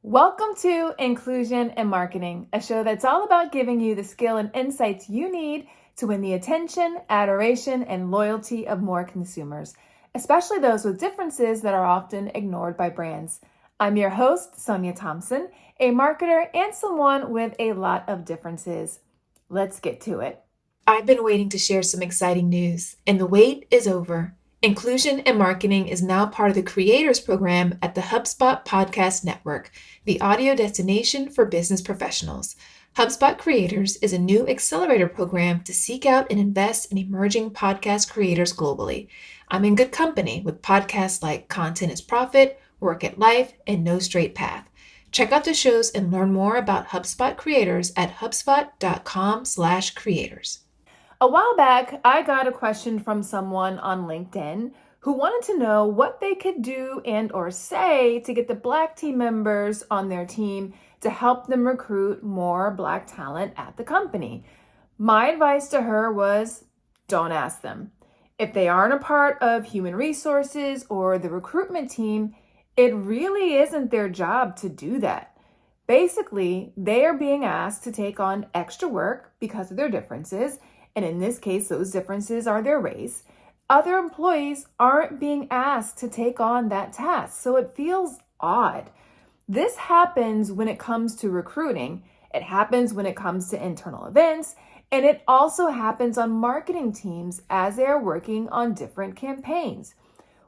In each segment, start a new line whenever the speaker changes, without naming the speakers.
Welcome to Inclusion and Marketing, a show that's all about giving you the skill and insights you need to win the attention, adoration, and loyalty of more consumers, especially those with differences that are often ignored by brands. I'm your host, Sonia Thompson, a marketer and someone with a lot of differences. Let's get to it. I've been waiting to share some exciting news, and the wait is over. Inclusion and Marketing is now part of the Creators Program at the HubSpot Podcast Network, the audio destination for business professionals. HubSpot Creators is a new accelerator program to seek out and invest in emerging podcast creators globally. I'm in good company with podcasts like Content is Profit, Work at Life, and No Straight Path. Check out the shows and learn more about HubSpot Creators at hubspot.com/creators. A while back, I got a question from someone on LinkedIn who wanted to know what they could do and or say to get the Black team members on their team to help them recruit more Black talent at the company. My advice to her was, don't ask them. If they aren't a part of human resources or the recruitment team, it really isn't their job to do that. Basically, they are being asked to take on extra work because of their differences, and in this case, those differences are their race. Other employees aren't being asked to take on that task, so it feels odd. This happens when it comes to recruiting, it happens when it comes to internal events, and it also happens on marketing teams as they are working on different campaigns.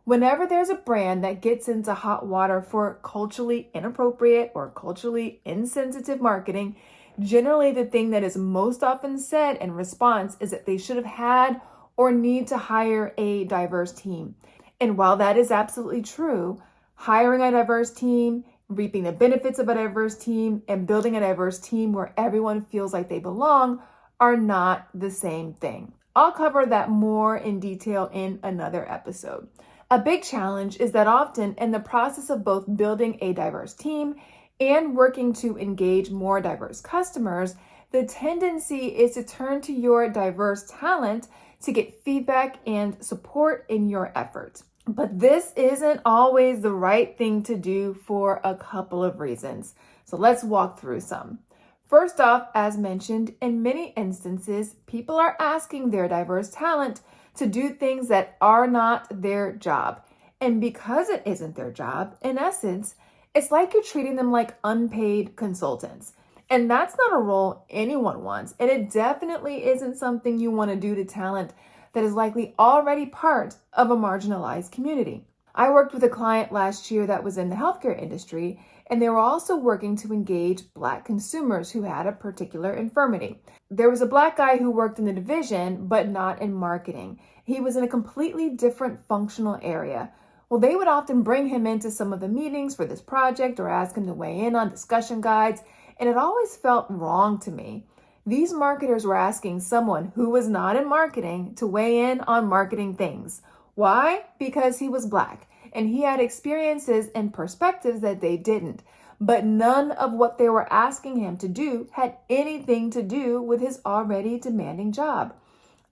Whenever there's a brand that gets into hot water for culturally inappropriate or culturally insensitive marketing, generally the thing that is most often said in response is that they should have had or need to hire a diverse team. And while that is absolutely true, hiring a diverse team, reaping the benefits of a diverse team, and building a diverse team where everyone feels like they belong are not the same thing. I'll cover that more in detail in another episode. A big challenge is that often in the process of both building a diverse team and working to engage more diverse customers, the tendency is to turn to your diverse talent to get feedback and support in your efforts. But this isn't always the right thing to do for a couple of reasons. So let's walk through some. First off, as mentioned, in many instances, people are asking their diverse talent to do things that are not their job. And because it isn't their job, in essence, it's like you're treating them like unpaid consultants. And that's not a role anyone wants. And it definitely isn't something you want to do to talent that is likely already part of a marginalized community. I worked with a client last year that was in the healthcare industry, and they were also working to engage Black consumers who had a particular infirmity. There was a Black guy who worked in the division, but not in marketing. He was in a completely different functional area. Well, they would often bring him into some of the meetings for this project or ask him to weigh in on discussion guides, and it always felt wrong to me. These marketers were asking someone who was not in marketing to weigh in on marketing things. Why? Because he was Black, and he had experiences and perspectives that they didn't. But none of what they were asking him to do had anything to do with his already demanding job.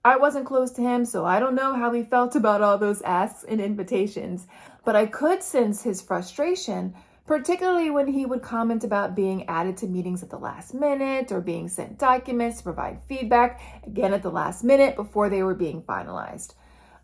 I wasn't close to him, so I don't know how he felt about all those asks and invitations, but I could sense his frustration, particularly when he would comment about being added to meetings at the last minute or being sent documents to provide feedback, again at the last minute before they were being finalized.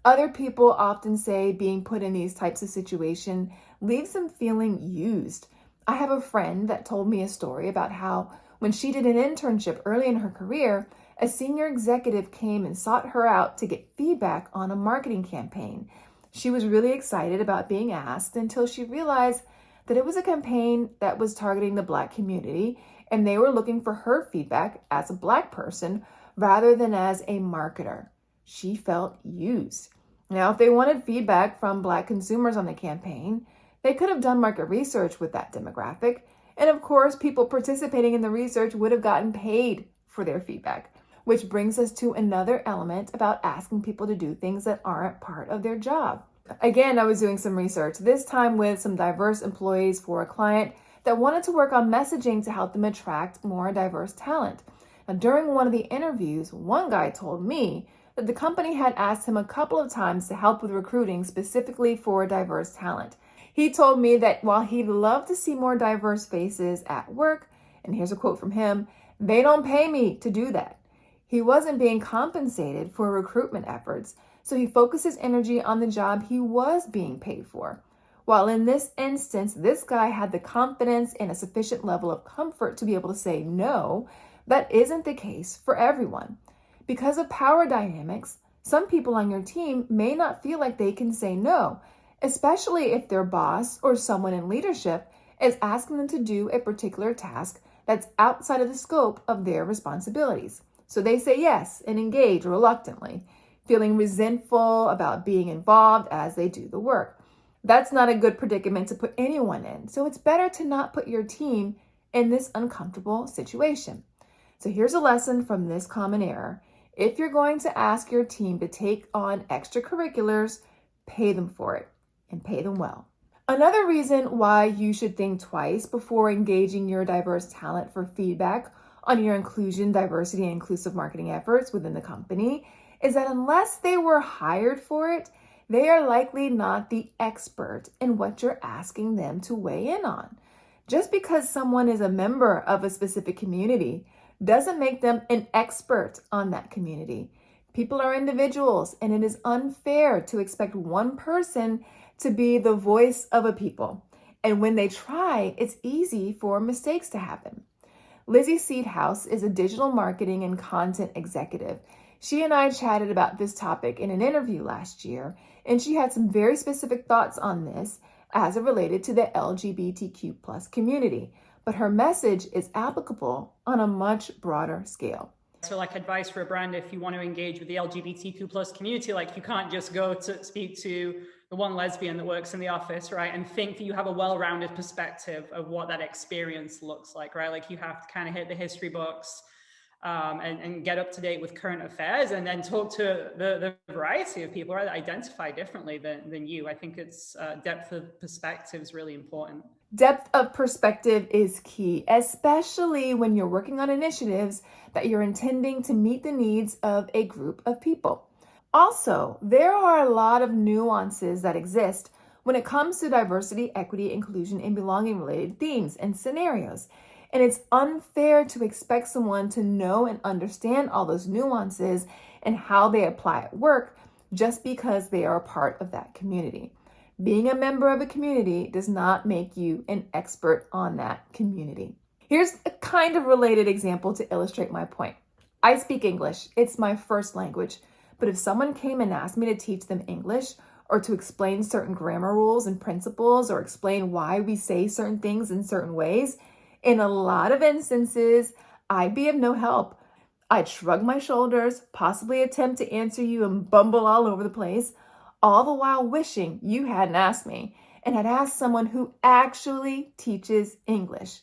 Other people often say being put in these types of situations leaves them feeling used. I have a friend that told me a story about how when she did an internship early in her career, a senior executive came and sought her out to get feedback on a marketing campaign. She was really excited about being asked until she realized that it was a campaign that was targeting the Black community, and they were looking for her feedback as a Black person rather than as a marketer. She felt used. Now, if they wanted feedback from Black consumers on the campaign, they could have done market research with that demographic. And of course, people participating in the research would have gotten paid for their feedback, which brings us to another element about asking people to do things that aren't part of their job. Again, I was doing some research, this time with some diverse employees for a client that wanted to work on messaging to help them attract more diverse talent. Now, during one of the interviews, one guy told me that the company had asked him a couple of times to help with recruiting specifically for diverse talent. He told me that while he'd love to see more diverse faces at work, and here's a quote from him, "They don't pay me to do that." He wasn't being compensated for recruitment efforts, so he focused his energy on the job he was being paid for. While in this instance, this guy had the confidence and a sufficient level of comfort to be able to say no, that isn't the case for everyone. Because of power dynamics, some people on your team may not feel like they can say no, especially if their boss or someone in leadership is asking them to do a particular task that's outside of the scope of their responsibilities. So they say yes and engage reluctantly, feeling resentful about being involved as they do the work. That's not a good predicament to put anyone in, so it's better to not put your team in this uncomfortable situation. So here's a lesson from this common error. If you're going to ask your team to take on extracurriculars, pay them for it and pay them well. Another reason why you should think twice before engaging your diverse talent for feedback on your inclusion, diversity, and inclusive marketing efforts within the company is that unless they were hired for it, they are likely not the expert in what you're asking them to weigh in on. Just because someone is a member of a specific community doesn't make them an expert on that community. People are individuals, and it is unfair to expect one person to be the voice of a people. And when they try, it's easy for mistakes to happen. Lizzie Seedhouse is a digital marketing and content executive. She and I chatted about this topic in an interview last year, and she had some very specific thoughts on this as it related to the LGBTQ plus community. But her message is applicable on a much broader scale.
So like advice for a brand, if you want to engage with the LGBTQ plus community, like you can't just go to speak to the one lesbian that works in the office, right? And think that you have a well-rounded perspective of what that experience looks like, right? Like you have to kind of hit the history books and get up to date with current affairs, and then talk to the variety of people, right, that identify differently than you. I think it's depth of perspective is really important.
Depth of perspective is key, especially when you're working on initiatives that you're intending to meet the needs of a group of people. Also, there are a lot of nuances that exist when it comes to diversity, equity, inclusion, and belonging related themes and scenarios. And it's unfair to expect someone to know and understand all those nuances and how they apply at work just because they are a part of that community. Being a member of a community does not make you an expert on that community. Here's a kind of related example to illustrate my point. I speak English. It's my first language. But if someone came and asked me to teach them English or to explain certain grammar rules and principles or explain why we say certain things in certain ways, in a lot of instances, I'd be of no help. I'd shrug my shoulders, possibly attempt to answer you and bumble all over the place, all the while wishing you hadn't asked me and had asked someone who actually teaches English,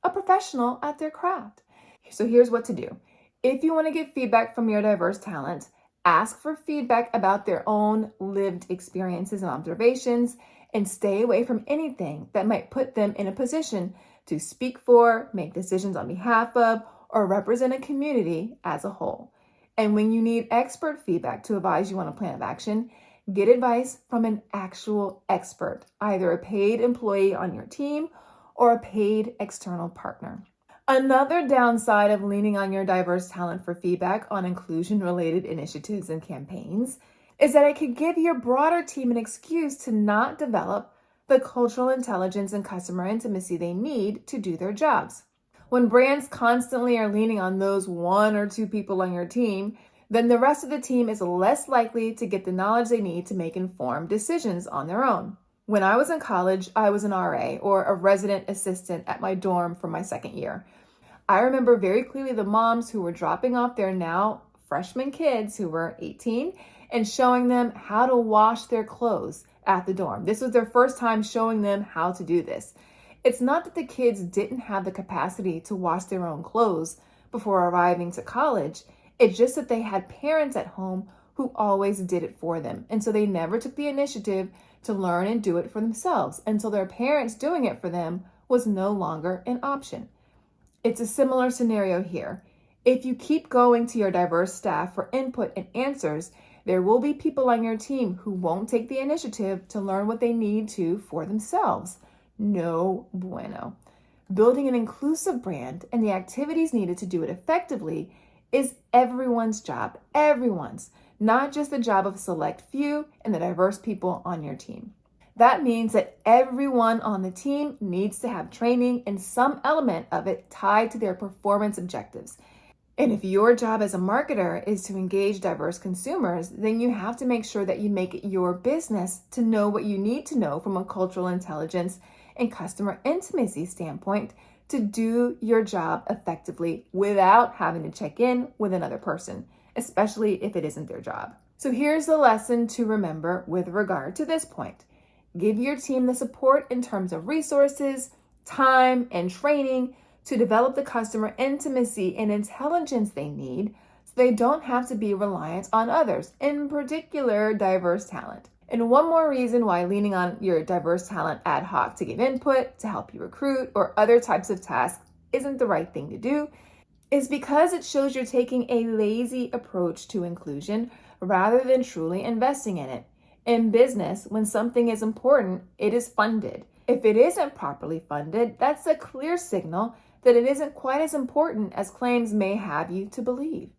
a professional at their craft. So here's what to do. If you want to get feedback from your diverse talent, ask for feedback about their own lived experiences and observations, and stay away from anything that might put them in a position to speak for, make decisions on behalf of, or represent a community as a whole. And when you need expert feedback to advise you on a plan of action, get advice from an actual expert, either a paid employee on your team or a paid external partner. Another downside of leaning on your diverse talent for feedback on inclusion-related initiatives and campaigns is that it could give your broader team an excuse to not develop the cultural intelligence and customer intimacy they need to do their jobs. When brands constantly are leaning on those one or two people on your team, then the rest of the team is less likely to get the knowledge they need to make informed decisions on their own. When I was in college, I was an RA, or a resident assistant, at my dorm for my second year. I remember very clearly the moms who were dropping off their now freshman kids who were 18 and showing them how to wash their clothes at the dorm. This was their first time showing them how to do this. It's not that the kids didn't have the capacity to wash their own clothes before arriving to college. It's just that they had parents at home who always did it for them. And so they never took the initiative to learn and do it for themselves until their parents doing it for them was no longer an option. It's a similar scenario here. If you keep going to your diverse staff for input and answers, There will be people on your team who won't take the initiative to learn what they need to for themselves. No bueno. Building an inclusive brand and the activities needed to do it effectively is everyone's job, everyone's, not just the job of a select few and the diverse people on your team. That means that everyone on the team needs to have training and some element of it tied to their performance objectives. And if your job as a marketer is to engage diverse consumers, then you have to make sure that you make it your business to know what you need to know from a cultural intelligence and customer intimacy standpoint to do your job effectively without having to check in with another person, especially if it isn't their job. So here's the lesson to remember with regard to this point. Give your team the support in terms of resources, time, and training to develop the customer intimacy and intelligence they need so they don't have to be reliant on others, in particular diverse talent. And one more reason why leaning on your diverse talent ad hoc to give input, to help you recruit, or other types of tasks isn't the right thing to do is because it shows you're taking a lazy approach to inclusion rather than truly investing in it. In business, when something is important, it is funded. If it isn't properly funded, that's a clear signal that it isn't quite as important as claims may have you to believe.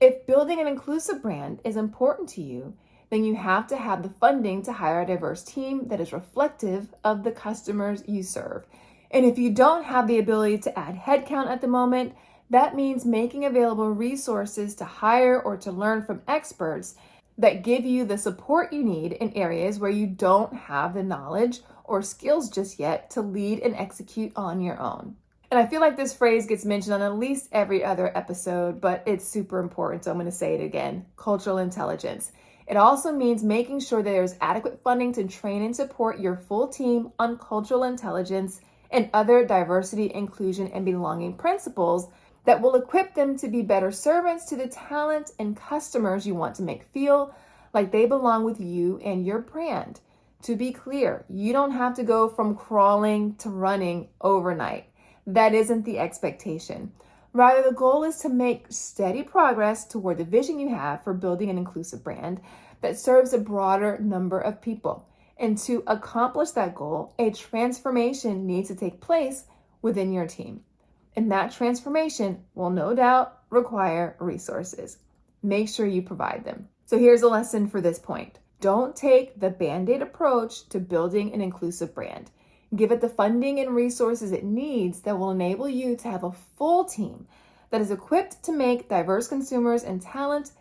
If building an inclusive brand is important to you, then you have to have the funding to hire a diverse team that is reflective of the customers you serve. And if you don't have the ability to add headcount at the moment, that means making available resources to hire or to learn from experts that give you the support you need in areas where you don't have the knowledge or skills just yet to lead and execute on your own. And I feel like this phrase gets mentioned on at least every other episode, but it's super important, so I'm going to say it again. Cultural intelligence. It also means making sure that there's adequate funding to train and support your full team on cultural intelligence and other diversity, inclusion, and belonging principles that will equip them to be better servants to the talent and customers you want to make feel like they belong with you and your brand. To be clear, you don't have to go from crawling to running overnight. That isn't the expectation. Rather, the goal is to make steady progress toward the vision you have for building an inclusive brand that serves a broader number of people. And to accomplish that goal, a transformation needs to take place within your team. And that transformation will no doubt require resources. Make sure you provide them. So here's a lesson for this point. Don't take the Band-Aid approach to building an inclusive brand. Give it the funding and resources it needs that will enable you to have a full team that is equipped to make diverse consumers and talent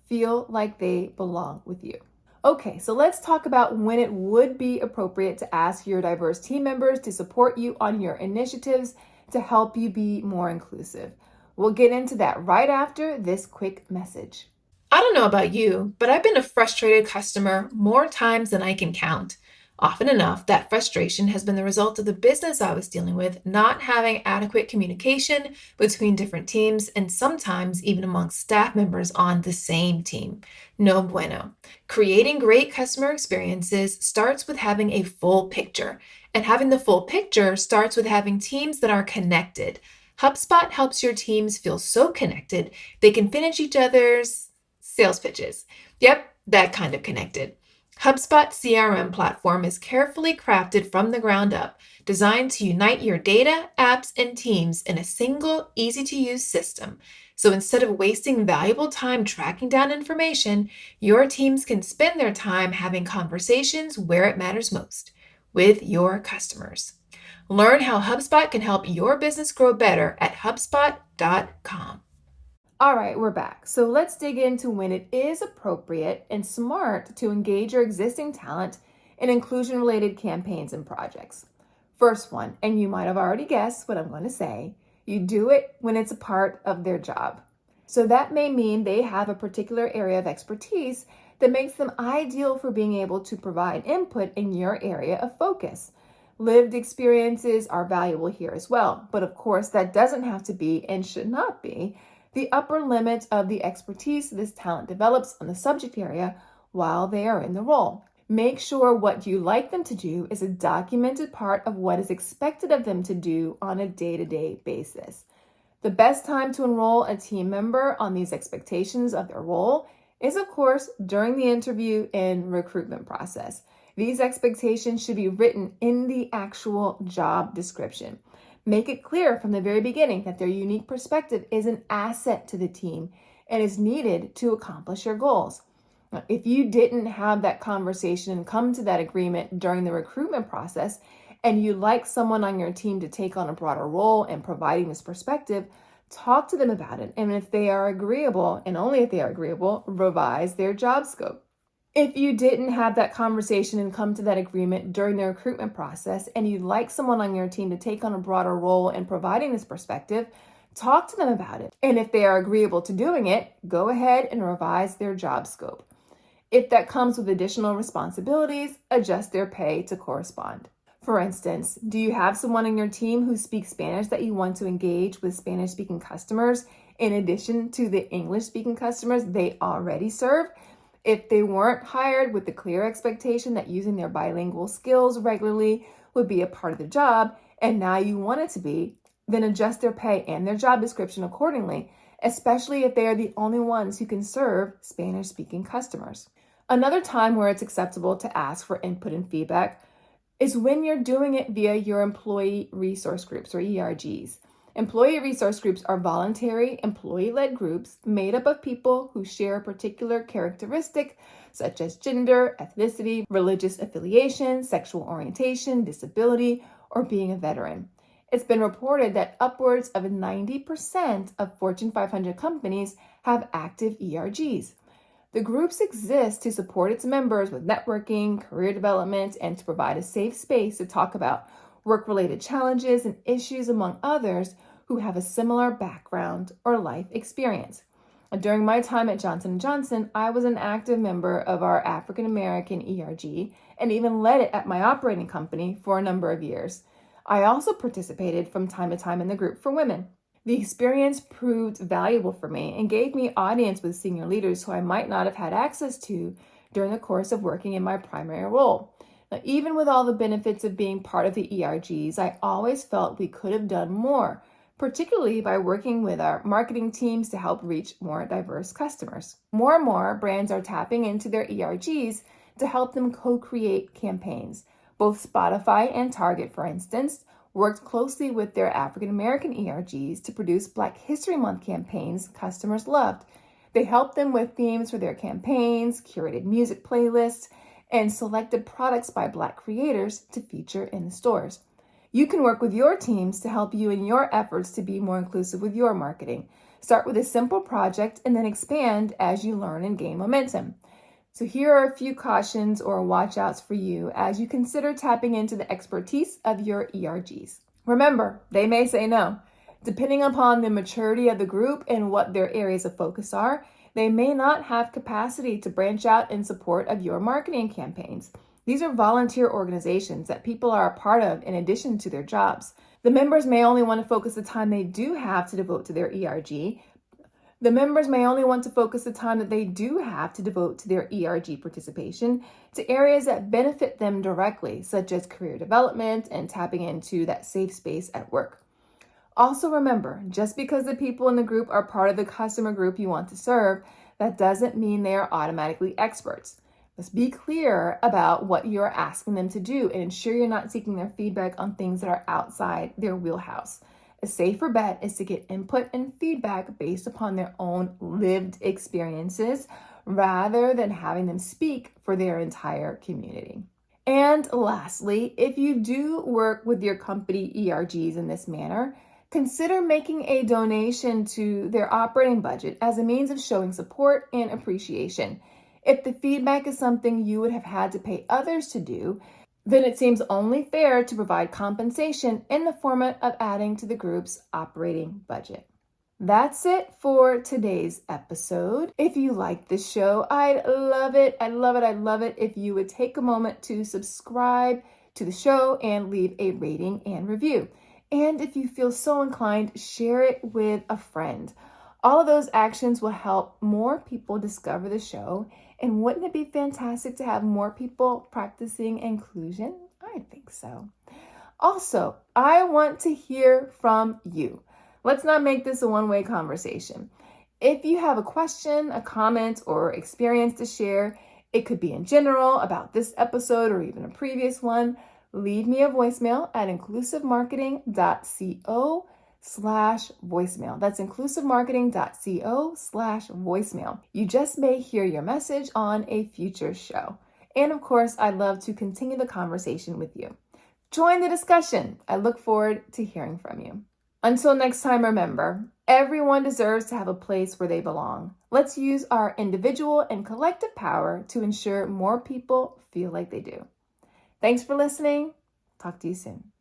feel like they belong with you. Okay, so let's talk about when it would be appropriate to ask your diverse team members to support you on your initiatives to help you be more inclusive. We'll get into that right after this quick message. I don't know about you, but I've been a frustrated customer more times than I can count. Often enough, that frustration has been the result of the business I was dealing with not having adequate communication between different teams and sometimes even amongst staff members on the same team. No bueno. Creating great customer experiences starts with having a full picture, and having the full picture starts with having teams that are connected. HubSpot helps your teams feel so connected they can finish each other's sales pitches. Yep, that kind of connected. HubSpot CRM platform is carefully crafted from the ground up, designed to unite your data, apps, and teams in a single, easy-to-use system. So instead of wasting valuable time tracking down information, your teams can spend their time having conversations where it matters most, with your customers. Learn how HubSpot can help your business grow better at HubSpot.com. All right, we're back. So let's dig into when it is appropriate and smart to engage your existing talent in inclusion-related campaigns and projects. First one, and you might have already guessed what I'm going to say, you do it when it's a part of their job. So that may mean they have a particular area of expertise that makes them ideal for being able to provide input in your area of focus. Lived experiences are valuable here as well, but of course that doesn't have to be and should not be the upper limit of the expertise this talent develops on the subject area while they are in the role. Make sure what you like them to do is a documented part of what is expected of them to do on a day-to-day basis. The best time to enroll a team member on these expectations of their role is, of course, during the interview and recruitment process. These expectations should be written in the actual job description. Make it clear from the very beginning that their unique perspective is an asset to the team and is needed to accomplish your goals. Now, if you didn't have that conversation and come to that agreement during the recruitment process, and you'd like someone on your team to take on a broader role in providing this perspective, talk to them about it. And if they are agreeable, and only if they are agreeable, revise their job scope. If you didn't have that conversation and come to that agreement during the recruitment process, and you'd like someone on your team to take on a broader role in providing this perspective, talk to them about it. And if they are agreeable to doing it, go ahead and revise their job scope. If that comes with additional responsibilities, adjust their pay to correspond. For instance, do you have someone on your team who speaks Spanish that you want to engage with Spanish-speaking customers in addition to the English-speaking customers they already serve? If they weren't hired with the clear expectation that using their bilingual skills regularly would be a part of the job, and now you want it to be, then adjust their pay and their job description accordingly, especially if they are the only ones who can serve Spanish-speaking customers. Another time where it's acceptable to ask for input and feedback is when you're doing it via your employee resource groups, or ERGs. Employee resource groups are voluntary, employee-led groups made up of people who share a particular characteristic, such as gender, ethnicity, religious affiliation, sexual orientation, disability, or being a veteran. It's been reported that upwards of 90% of Fortune 500 companies have active ERGs. The groups exist to support its members with networking, career development, and to provide a safe space to talk about work-related challenges and issues among others who have a similar background or life experience. During my time at Johnson & Johnson, I was an active member of our African American ERG and even led it at my operating company for a number of years. I also participated from time to time in the group for women. The experience proved valuable for me and gave me audience with senior leaders who I might not have had access to during the course of working in my primary role. Now, even with all the benefits of being part of the ERGs, I always felt we could have done more, particularly by working with our marketing teams to help reach more diverse customers. More and more brands are tapping into their ERGs to help them co-create campaigns. Both Spotify and Target, for instance, worked closely with their African American ERGs to produce Black History Month campaigns customers loved. They helped them with themes for their campaigns, curated music playlists, and selected products by Black creators to feature in the stores. You can work with your teams to help you in your efforts to be more inclusive with your marketing. Start with a simple project and then expand as you learn and gain momentum. So here are a few cautions or watch outs for you as you consider tapping into the expertise of your ERGs. Remember, they may say no. Depending upon the maturity of the group and what their areas of focus are, they may not have capacity to branch out in support of your marketing campaigns. These are volunteer organizations that people are a part of in addition to their jobs. The members may only want to focus the time they do have to devote to their ERG. The members may only want to focus the time that they do have to devote to their ERG participation to areas that benefit them directly, such as career development and tapping into that safe space at work. Also remember, just because the people in the group are part of the customer group you want to serve, that doesn't mean they are automatically experts. Let's be clear about what you're asking them to do and ensure you're not seeking their feedback on things that are outside their wheelhouse. A safer bet is to get input and feedback based upon their own lived experiences rather than having them speak for their entire community. And lastly, if you do work with your company ERGs in this manner, consider making a donation to their operating budget as a means of showing support and appreciation. If the feedback is something you would have had to pay others to do, then it seems only fair to provide compensation in the format of adding to the group's operating budget. That's it for today's episode. If you like this show, I'd love it if you would take a moment to subscribe to the show and leave a rating and review. And if you feel so inclined, share it with a friend. All of those actions will help more people discover the show. And wouldn't it be fantastic to have more people practicing inclusion? I think so. Also, I want to hear from you. Let's not make this a one-way conversation. If you have a question, a comment, or experience to share, it could be in general about this episode or even a previous one, leave me a voicemail at inclusivemarketing.co/voicemail. That's inclusivemarketing.co/voicemail. You just may hear your message on a future show. And of course, I'd love to continue the conversation with you. Join the discussion. I look forward to hearing from you. Until next time, remember, everyone deserves to have a place where they belong. Let's use our individual and collective power to ensure more people feel like they do. Thanks for listening. Talk to you soon.